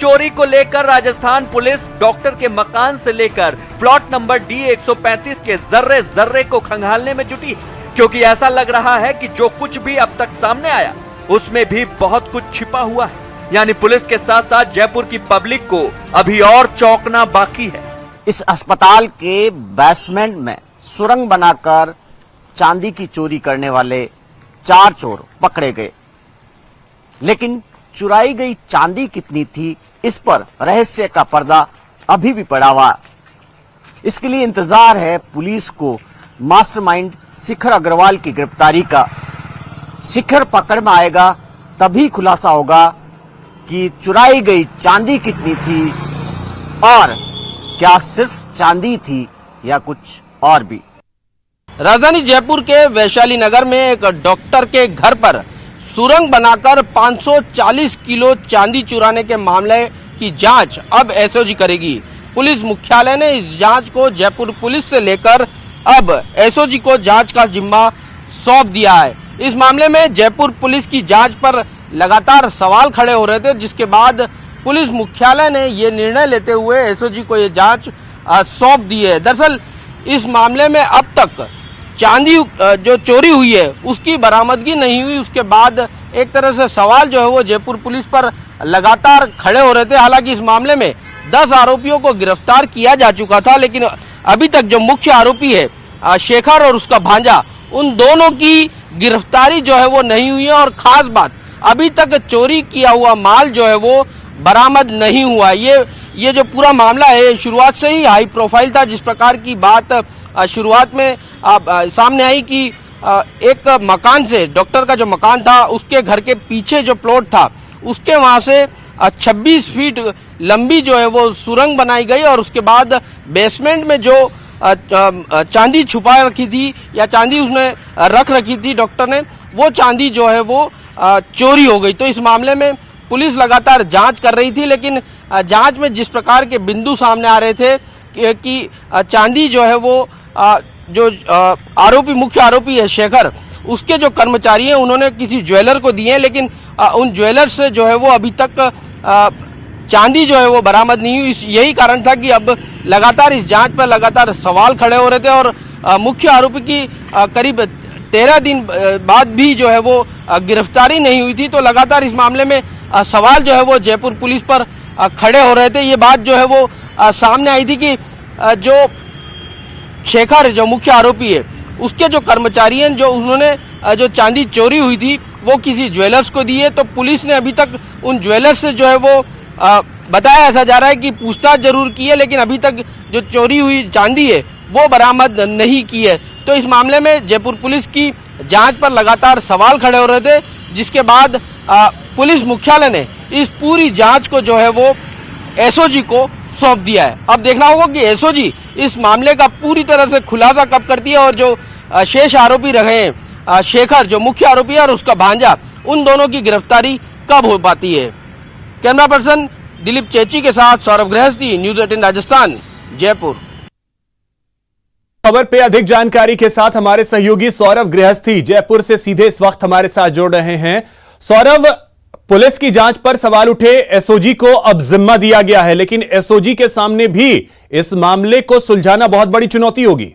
चोरी को लेकर राजस्थान पुलिस डॉक्टर के मकान से लेकर प्लॉट नंबर D135 के जर्रे जर्रे को खंगालने में जुटी, क्योंकि ऐसा लग रहा है कि जो कुछ भी अब तक सामने आया उसमें भी बहुत कुछ छिपा हुआ है। यानी पुलिस के साथ साथ जयपुर की पब्लिक को अभी और चौंकना बाकी है। इस अस्पताल के बेसमेंट में सुरंग बनाकर चांदी की चोरी करने वाले 4 चोर पकड़े गए, लेकिन चुराई गई चांदी कितनी थी इस पर रहस्य का पर्दा अभी भी पड़ा हुआ। इसके लिए इंतजार है पुलिस को मास्टरमाइंड शिखर अग्रवाल की गिरफ्तारी का। शिखर पकड़ में आएगा तभी खुलासा होगा कि चुराई गई चांदी कितनी थी और क्या सिर्फ चांदी थी या कुछ और भी। राजधानी जयपुर के वैशाली नगर में एक डॉक्टर के घर पर सुरंग बनाकर 540 किलो चांदी चुराने के मामले की जांच अब एसओजी करेगी। पुलिस मुख्यालय ने इस जांच को जयपुर पुलिस से लेकर अब एसओजी को जांच का जिम्मा सौंप दिया है। इस मामले में जयपुर पुलिस की जांच पर लगातार सवाल खड़े हो रहे थे, जिसके बाद पुलिस मुख्यालय ने ये निर्णय लेते हुए एसओजी को ये जांच सौंप दी है। दरअसल इस मामले में अब तक चांदी जो चोरी हुई है उसकी बरामदगी नहीं हुई। उसके बाद एक तरह से सवाल जो है वो जयपुर पुलिस पर लगातार खड़े हो रहे थे। हालांकि इस मामले में 10 आरोपियों को गिरफ्तार किया जा चुका था, लेकिन अभी तक जो मुख्य आरोपी है शेखर और उसका भांजा, उन दोनों की गिरफ्तारी जो है वो नहीं हुई है। और खास बात, अभी तक चोरी किया हुआ माल जो है वो बरामद नहीं हुआ। ये जो पूरा मामला है शुरुआत से ही हाई प्रोफाइल था। जिस प्रकार की बात शुरुआत में सामने आई कि एक मकान से, डॉक्टर का जो मकान था उसके घर के पीछे जो प्लॉट था उसके वहां से 26 फीट लंबी जो है वो सुरंग बनाई गई और उसके बाद बेसमेंट में जो चांदी छुपा रखी थी या चांदी उसने रख रखी थी डॉक्टर ने, वो चांदी जो है वो चोरी हो गई। तो इस मामले में पुलिस लगातार जांच कर रही थी, लेकिन जांच में जिस प्रकार के बिंदु सामने आ रहे थे कि चांदी जो है वो जो मुख्य आरोपी है शेखर, उसके जो कर्मचारी हैं उन्होंने किसी ज्वेलर को दिए हैं, लेकिन उन ज्वेलर से जो है वो अभी तक चांदी जो है वो बरामद नहीं हुई। यही कारण था कि अब लगातार इस जांच पर लगातार सवाल खड़े हो रहे थे और मुख्य आरोपी की करीब 13 दिन बाद भी जो है वो गिरफ्तारी नहीं हुई थी। तो लगातार इस मामले में सवाल जो है वो जयपुर पुलिस पर खड़े हो रहे थे। ये बात जो है वो सामने आई थी कि जो शेखर जो मुख्य आरोपी है उसके जो कर्मचारी हैं जो उन्होंने जो चांदी चोरी हुई थी वो किसी ज्वेलर्स को दी है। तो पुलिस ने अभी तक उन ज्वेलर्स से जो है वो बताया ऐसा जा रहा है कि पूछताछ जरूर की है, लेकिन अभी तक जो चोरी हुई चांदी है वो बरामद नहीं की है। तो इस मामले में जयपुर पुलिस की जांच पर लगातार सवाल खड़े हो रहे थे, जिसके बाद पुलिस मुख्यालय ने इस पूरी जांच को जो है वो एसओजी को सौंप दिया है। अब देखना होगा कि एसओजी इस मामले का पूरी तरह से खुलासा कब करती है और जो शेष आरोपी रहे हैं शेखर जो मुख्य आरोपी है और उसका भांजा, उन दोनों की गिरफ्तारी कब हो पाती है। कैमरा पर्सन दिलीप चेची के साथ सौरभ गृहस्थी, न्यूज 18 राजस्थान, जयपुर। खबर पे अधिक जानकारी के साथ हमारे सहयोगी सौरभ गृहस्थी जयपुर से सीधे इस वक्त हमारे साथ जोड़ रहे हैं। सौरभ, पुलिस की जांच पर सवाल उठे, एसओजी को अब जिम्मा दिया गया है, लेकिन एसओजी के सामने भी इस मामले को सुलझाना बहुत बड़ी चुनौती होगी।